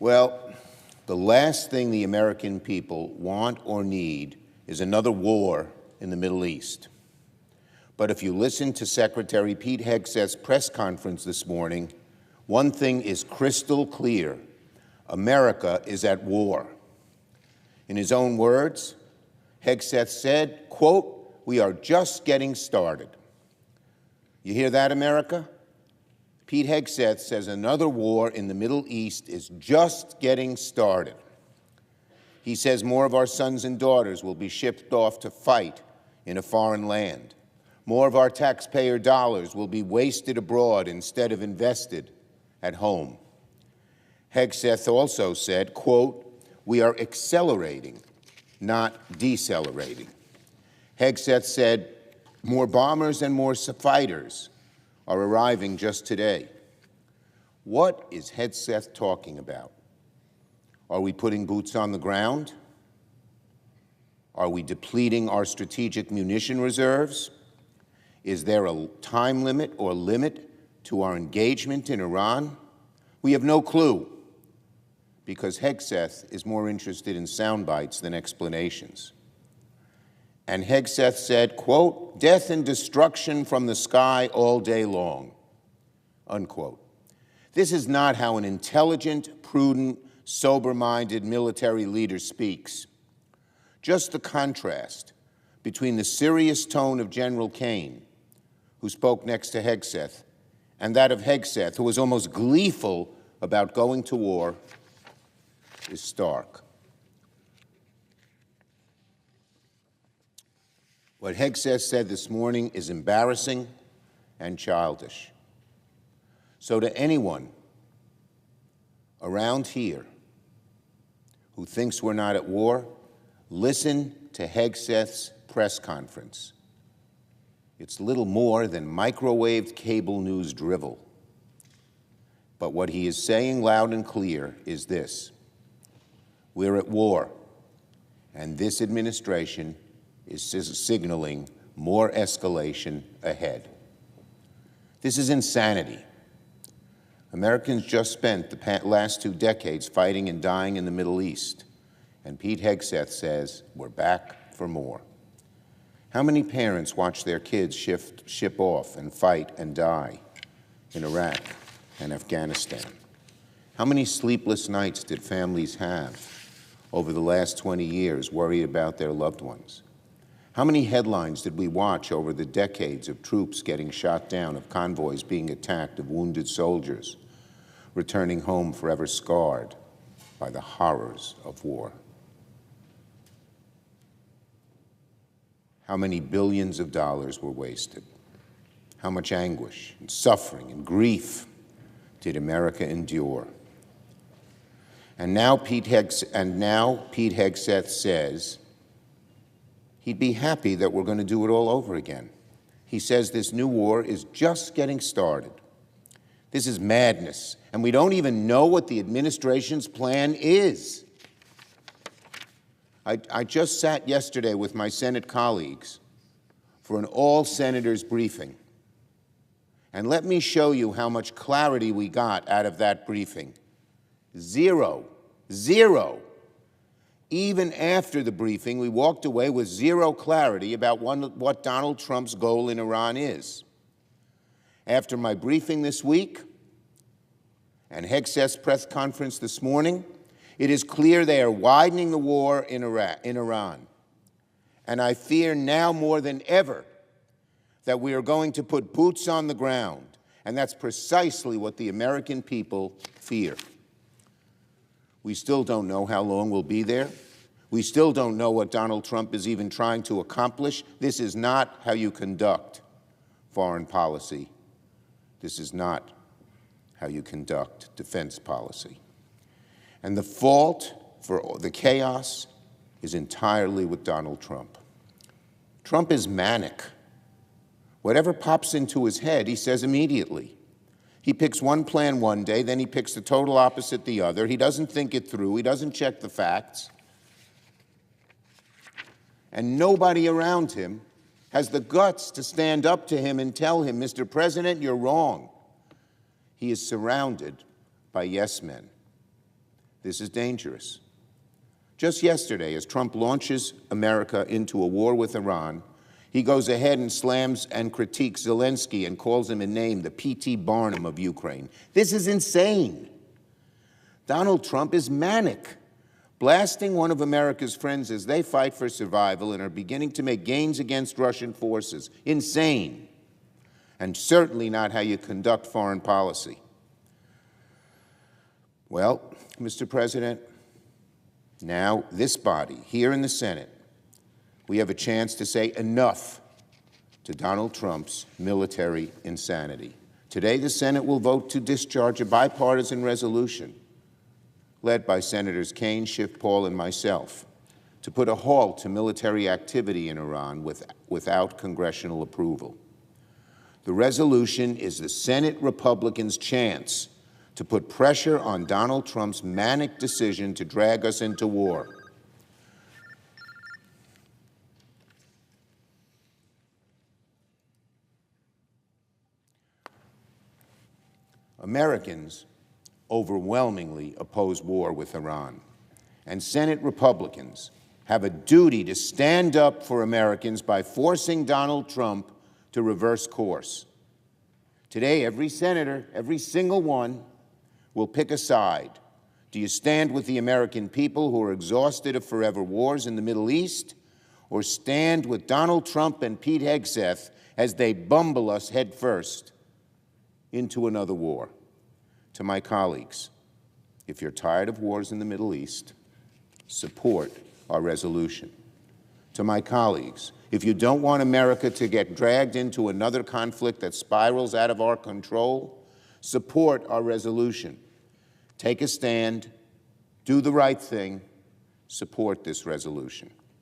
Well, the last thing the American people want or need is another war in the Middle East. But if you listen to Secretary Pete Hegseth's press conference this morning, one thing is crystal clear: America is at war. In his own words, Hegseth said, quote, "We are just getting started." You hear that, America? Pete Hegseth says another war in the Middle East is just getting started. He says more of our sons and daughters will be shipped off to fight in a foreign land. More of our taxpayer dollars will be wasted abroad instead of invested at home. Hegseth also said, quote, "We are accelerating, not decelerating." Hegseth said more bombers and more fighters are arriving just today. What is Hegseth talking about? Are we putting boots on the ground? Are we depleting our strategic munition reserves? Is there a time limit or limit to our engagement in Iran? We have no clue, because Hegseth is more interested in sound bites than explanations. And Hegseth said, quote, "Death and destruction from the sky all day long," unquote. This is not how an intelligent, prudent, sober-minded military leader speaks. Just the contrast between the serious tone of General Kane, who spoke next to Hegseth, and that of Hegseth, who was almost gleeful about going to war, is stark. What Hegseth said this morning is embarrassing and childish. So to anyone around here who thinks we're not at war, listen to Hegseth's press conference. It's little more than microwaved cable news drivel. But what he is saying loud and clear is this: we're at war, and this administration is signaling more escalation ahead. This is insanity. Americans just spent the last 2 decades fighting and dying in the Middle East, and Pete Hegseth says we're back for more. How many parents watch their kids ship off and fight and die in Iraq and Afghanistan? How many sleepless nights did families have over the last 20 years worried about their loved ones? How many headlines did we watch over the decades of troops getting shot down, of convoys being attacked, of wounded soldiers returning home forever scarred by the horrors of war? How many billions of dollars were wasted? How much anguish and suffering and grief did America endure? And now Pete Hegseth says he'd be happy that we're going to do it all over again. He says this new war is just getting started. This is madness, and we don't even know what the administration's plan is. I just sat yesterday with my Senate colleagues for an all-senators briefing. And let me show you how much clarity we got out of that briefing. Zero. Even after the briefing, we walked away with zero clarity about what Donald Trump's goal in Iran is. After my briefing this week and Hegseth's press conference this morning, it is clear they are widening the war in Iran. And I fear now more than ever that we are going to put boots on the ground, and that's precisely what the American people fear. We still don't know how long we'll be there. We still don't know what Donald Trump is even trying to accomplish. This is not how you conduct foreign policy. This is not how you conduct defense policy. And the fault for the chaos is entirely with Donald Trump. Trump is manic. Whatever pops into his head, he says immediately. He picks one plan one day, then he picks the total opposite the other. He doesn't think it through. He doesn't check the facts. And nobody around him has the guts to stand up to him and tell him, Mr. President, you're wrong. He is surrounded by yes men. This is dangerous. Just yesterday, as Trump launches America into a war with Iran, he goes ahead and slams and critiques Zelensky and calls him a name, the P.T. Barnum of Ukraine. This is insane. Donald Trump is manic, blasting one of America's friends as they fight for survival and are beginning to make gains against Russian forces. Insane. And certainly not how you conduct foreign policy. Well, Mr. President, now this body, here in the Senate, we have a chance to say enough to Donald Trump's military insanity. Today, the Senate will vote to discharge a bipartisan resolution led by Senators Kaine, Schiff, Paul, and myself to put a halt to military activity in Iran without congressional approval. The resolution is the Senate Republicans' chance to put pressure on Donald Trump's manic decision to drag us into war. Americans overwhelmingly oppose war with Iran, and Senate Republicans have a duty to stand up for Americans by forcing Donald Trump to reverse course. Today, every senator, every single one, will pick a side. Do you stand with the American people who are exhausted of forever wars in the Middle East, or stand with Donald Trump and Pete Hegseth as they bumble us headfirst into another war? To my colleagues, if you're tired of wars in the Middle East, support our resolution. To my colleagues, if you don't want America to get dragged into another conflict that spirals out of our control, support our resolution. Take a stand, do the right thing, support this resolution.